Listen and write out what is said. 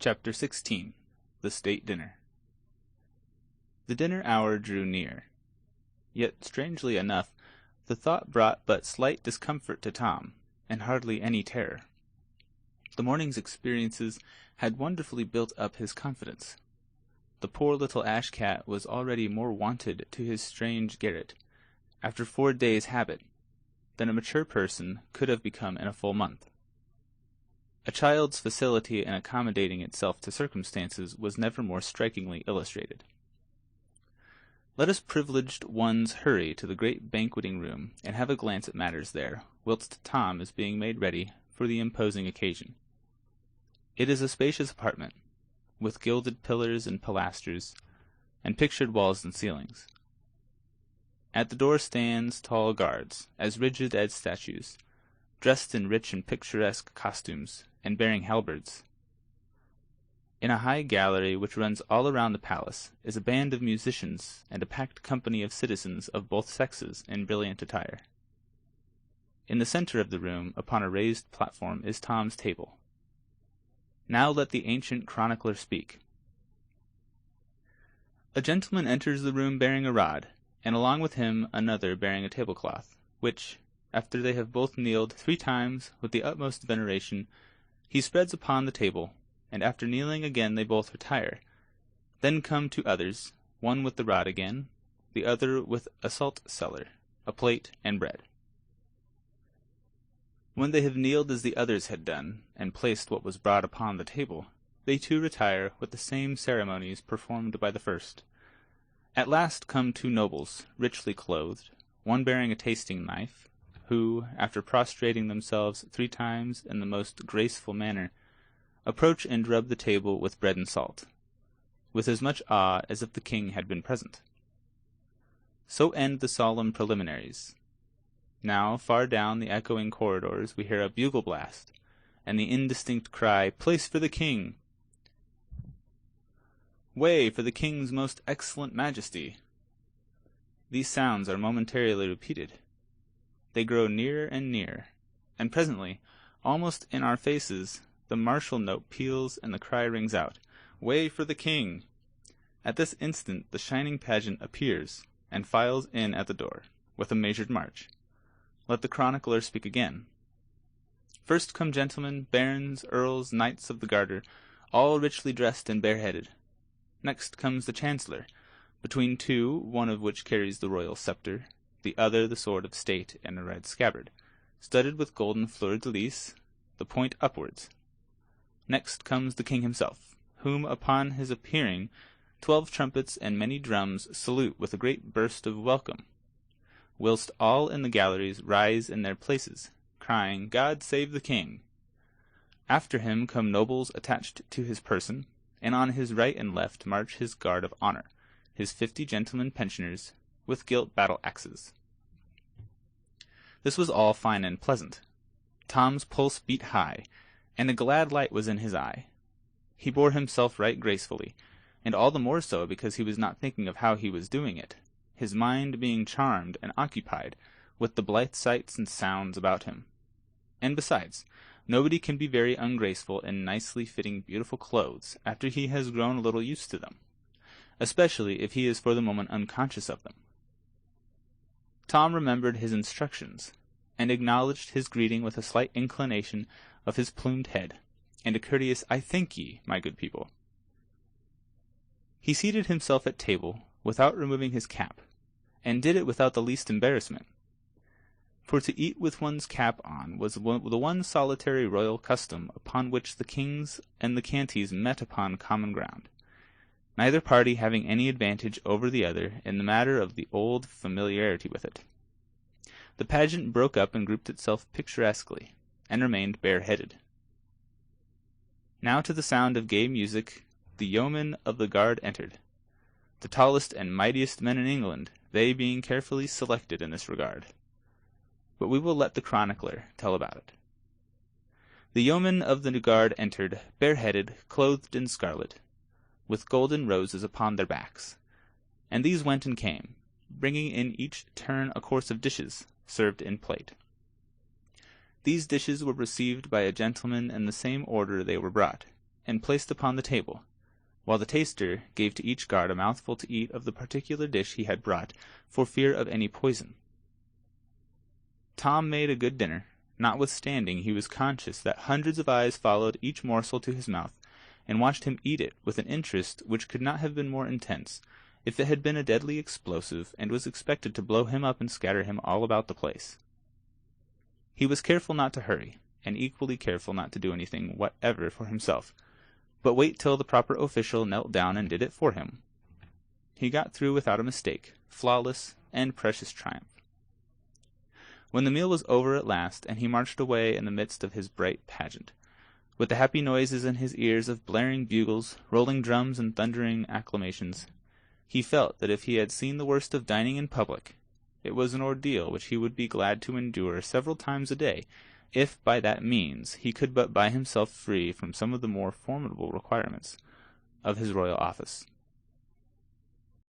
Chapter 16. The State Dinner. The dinner hour drew near. Yet, strangely enough, the thought brought but slight discomfort to Tom, and hardly any terror. The morning's experiences had wonderfully built up his confidence. The poor little ash-cat was already more wonted to his strange garret, after 4 days' habit, than a mature person could have become in a full month. A child's facility in accommodating itself to circumstances was never more strikingly illustrated. Let us privileged ones hurry to the great banqueting room and have a glance at matters there, whilst Tom is being made ready for the imposing occasion. It is a spacious apartment, with gilded pillars and pilasters, and pictured walls and ceilings. At the door stands tall guards, as rigid as statues, dressed in rich and picturesque costumes, and bearing halberds. In a high gallery which runs all around the palace is a band of musicians and a packed company of citizens of both sexes in brilliant attire. In the center of the room, upon a raised platform, is Tom's table. Now let the ancient chronicler speak. A gentleman enters the room bearing a rod, and along with him another bearing a tablecloth, which, after they have both kneeled 3 times with the utmost veneration, he spreads upon the table, and after kneeling again they both retire. Then come 2 others, one with the rod again, the other with a salt-cellar, a plate, and bread. When they have kneeled as the others had done, and placed what was brought upon the table, they too retire with the same ceremonies performed by the first. At last come 2 nobles, richly clothed, one bearing a tasting knife, who, after prostrating themselves 3 times in the most graceful manner, approach and rub the table with bread and salt, with as much awe as if the king had been present. So end the solemn preliminaries. Now, far down the echoing corridors we hear a bugle blast, and the indistinct cry, "Place for the king!" "Way for the king's most excellent majesty!" These sounds are momentarily repeated. They grow nearer and nearer, and presently, almost in our faces, the martial note peals and the cry rings out, "Way for the king!" At this instant the shining pageant appears, and files in at the door, with a measured march. Let the chronicler speak again. First come gentlemen, barons, earls, knights of the garter, all richly dressed and bareheaded. Next comes the chancellor, between 2, one of which carries the royal sceptre, the other the sword of state and a red scabbard, studded with golden fleur-de-lis, the point upwards. Next comes the king himself, whom, upon his appearing, 12 trumpets and many drums salute with a great burst of welcome, whilst all in the galleries rise in their places, crying, "God save the king!" After him come nobles attached to his person, and on his right and left march his guard of honor, his 50 gentlemen pensioners, with gilt battle-axes. This was all fine and pleasant. Tom's pulse beat high, and a glad light was in his eye. He bore himself right gracefully, and all the more so because he was not thinking of how he was doing it, his mind being charmed and occupied with the blithe sights and sounds about him. And besides, nobody can be very ungraceful in nicely fitting beautiful clothes after he has grown a little used to them, especially if he is for the moment unconscious of them. Tom remembered his instructions, and acknowledged his greeting with a slight inclination of his plumed head, and a courteous "I thank ye, my good people." He seated himself at table, without removing his cap, and did it without the least embarrassment. For to eat with one's cap on was the one solitary royal custom upon which the kings and the canties met upon common ground, neither party having any advantage over the other in the matter of the old familiarity with it. The pageant broke up and grouped itself picturesquely, and remained bareheaded. Now to the sound of gay music the yeomen of the guard entered, the tallest and mightiest men in England, they being carefully selected in this regard. But we will let the chronicler tell about it. The yeomen of the guard entered, bareheaded, clothed in scarlet, with golden roses upon their backs, and these went and came, bringing in each turn a course of dishes, served in plate. These dishes were received by a gentleman in the same order they were brought, and placed upon the table, while the taster gave to each guard a mouthful to eat of the particular dish he had brought, for fear of any poison. Tom made a good dinner, notwithstanding he was conscious that hundreds of eyes followed each morsel to his mouth, and watched him eat it with an interest which could not have been more intense, if it had been a deadly explosive, and was expected to blow him up and scatter him all about the place. He was careful not to hurry, and equally careful not to do anything whatever for himself, but wait till the proper official knelt down and did it for him. He got through without a mistake, flawless and precious triumph. When the meal was over at last, and he marched away in the midst of his bright pageant, with the happy noises in his ears of blaring bugles, rolling drums, and thundering acclamations, he felt that if he had seen the worst of dining in public, it was an ordeal which he would be glad to endure several times a day, if by that means he could but buy himself free from some of the more formidable requirements of his royal office.